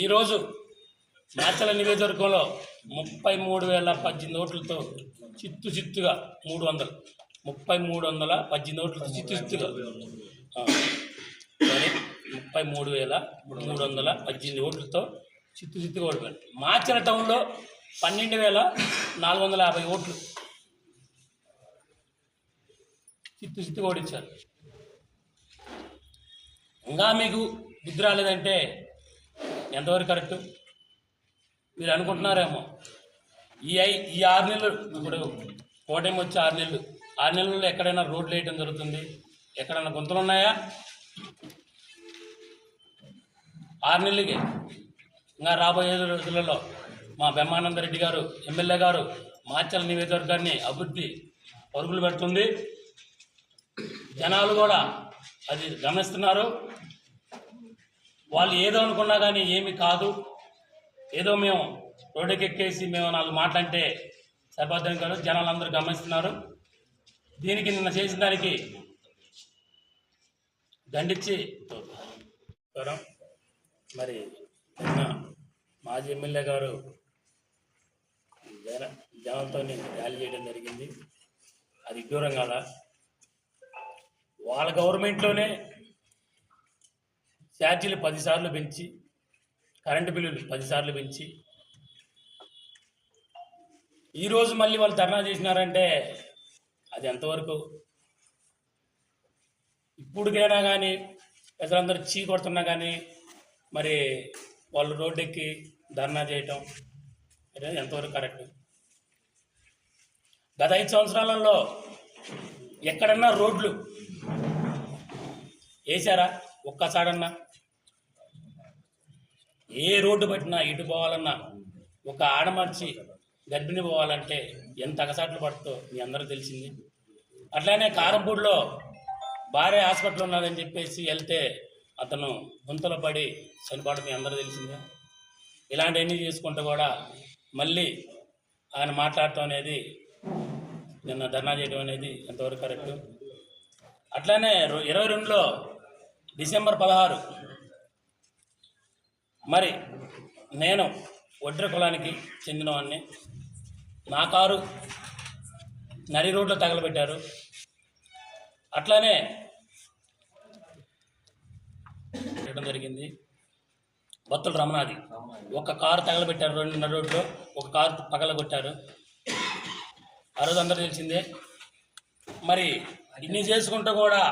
ఈరోజు మాచర్ల నియోజకవర్గంలో 33,018 ఓట్లతో చిత్తుగా 33,018 ఓట్లతో చిత్తుగా 33,318 ఓట్లతో చిత్తుగా ఓడిపోయారు. మాచర్ల టౌన్లో 12,450 ఓట్లు చిత్తుగా ఓడించారు. ఇంకా మీకు బుద్ధి రాలేదంటే ఎంతవరకు కరెక్టు మీరు అనుకుంటున్నారేమో. ఈ 6 నెలలు ఇప్పుడు కూటమి వచ్చి 6 నెలల్లో ఎక్కడైనా రోడ్లు వేయటం జరుగుతుంది? ఎక్కడైనా గుంతలు ఉన్నాయా? 6 నెలలకి. ఇంకా రాబోయే రోజులలో మా బ్రహ్మానందరెడ్డి గారు ఎమ్మెల్యే గారు మాచర్ల నియోజకవర్గాన్ని అభివృద్ధి పరుగులు పెడుతుంది. జనాలు కూడా అది గమనిస్తున్నారు. వాళ్ళు ఏదో అనుకున్నా కానీ ఏమి కాదు, ఏదో మేము రోడ్డుకెక్కేసి మేము 4 మాటలంటే సరిపోద్దని కాదు, జనాలు అందరూ గమనిస్తున్నారు. దీనికి నిన్న చేసిన దానికి దండించి మరి నిన్న మాజీ ఎమ్మెల్యే గారు జనంతో ర్యాలీ చేయడం జరిగింది. అది విడ్డూరం కాదా? వాళ్ళ గవర్నమెంట్లోనే ఛార్జీలు 10 సార్లు పెంచి, కరెంటు బిల్లులు 10 సార్లు పెంచి, ఈరోజు మళ్ళీ వాళ్ళు ధర్నా చేసినారంటే అది ఎంతవరకు? ఇప్పుడుకైనా కానీ ప్రజలందరూ చీ కొడుతున్నా కానీ మరి వాళ్ళు రోడ్డెక్కి ధర్నా చేయటం అనేది ఎంతవరకు కరెక్ట్? గత 5 సంవత్సరాలలో ఎక్కడన్నా రోడ్లు వేసారా? ఒక్కసారన్నా ఏ రోడ్డు పట్టినా ఇటు పోవాలన్నా, ఒక ఆడమర్చి గర్భిణి పోవాలంటే ఎంత అగసాట్లు పడుతుందో మీ అందరూ తెలిసింది. అట్లానే కారంపూడిలో భార్య హాస్పిటల్ ఉన్నదని చెప్పేసి వెళ్తే అతను గుంతలో పడి చనిపోవడం మీ అందరూ తెలిసిందే. ఇలాంటివన్నీ చేసుకుంటూ కూడా మళ్ళీ ఆయన మాట్లాడటం అనేది, నిన్న ధర్నా చేయడం అనేది ఎంతవరకు కరెక్టు? అట్లానే 22లో డిసెంబర్ 16 మరి నేను ఒడ్ర కులానికి చెందినవాడిని. నా కారు నరి రోడ్లో తగలబెట్టారు. అట్లానే చేయడం జరిగింది. బత్తుల రమణాది ఒక కారు తగలబెట్టారు, 2 నరి రోడ్లో ఒక కారు పగలగొట్టారు. ఆ రోజు అందరూ తెలిసిందే. మరి ఇన్ని చేసుకుంటూ కూడా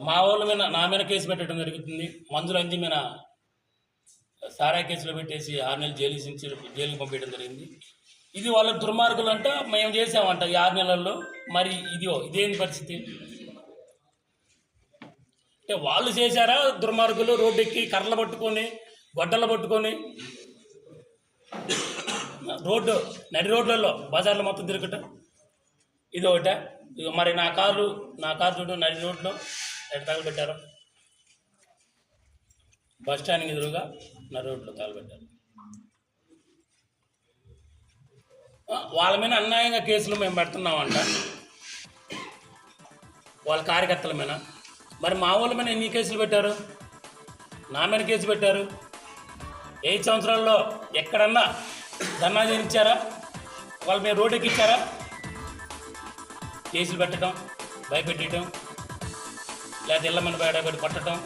మా వాళ్ళ మీద నా మీద కేసు పెట్టడం జరుగుతుంది. మందులు అంది మీద సారా కేసులో పెట్టేసి 6 నెలలు జైలుకి పంపించడం జరిగింది. ఇది వాళ్ళ దుర్మార్గులు అంట, మేము చేసామంట ఈ 6 నెలల్లో. మరి ఇదేంటి పరిస్థితి? అంటే వాళ్ళు చేశారా దుర్మార్గులు? రోడ్డెక్కి కర్రలు పట్టుకొని గొడ్డలు పట్టుకొని నడి రోడ్లలో బజార్లో మొత్తం తిరగటం ఇది ఒకటే. మరి నా కారు చూడు నడి రోడ్లో ఎక్కడ తగలబెట్టారు? బస్ స్టాండ్కి ఎదురుగా నడి రోడ్లో తగలబెట్టారు. వాళ్ళ మీద అన్యాయంగా కేసులు మేము పెడుతున్నామంట, వాళ్ళ కార్యకర్తల మీద. మరి మా వాళ్ళ మీద ఎన్ని కేసులు పెట్టారు? నా మీద కేసు పెట్టారు. 8 సంవత్సరాల్లో ఎక్కడన్నా ధర్నా చేయించారా? వాళ్ళ మీద రోడ్ ఎక్కించారా? కేసులు పెట్టడం, భయపెట్టడం, లేకపోతే ఇళ్ళ మీద బయటపడి పట్టడం,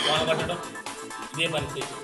బాగా పట్టడం, ఇదే పని చేసి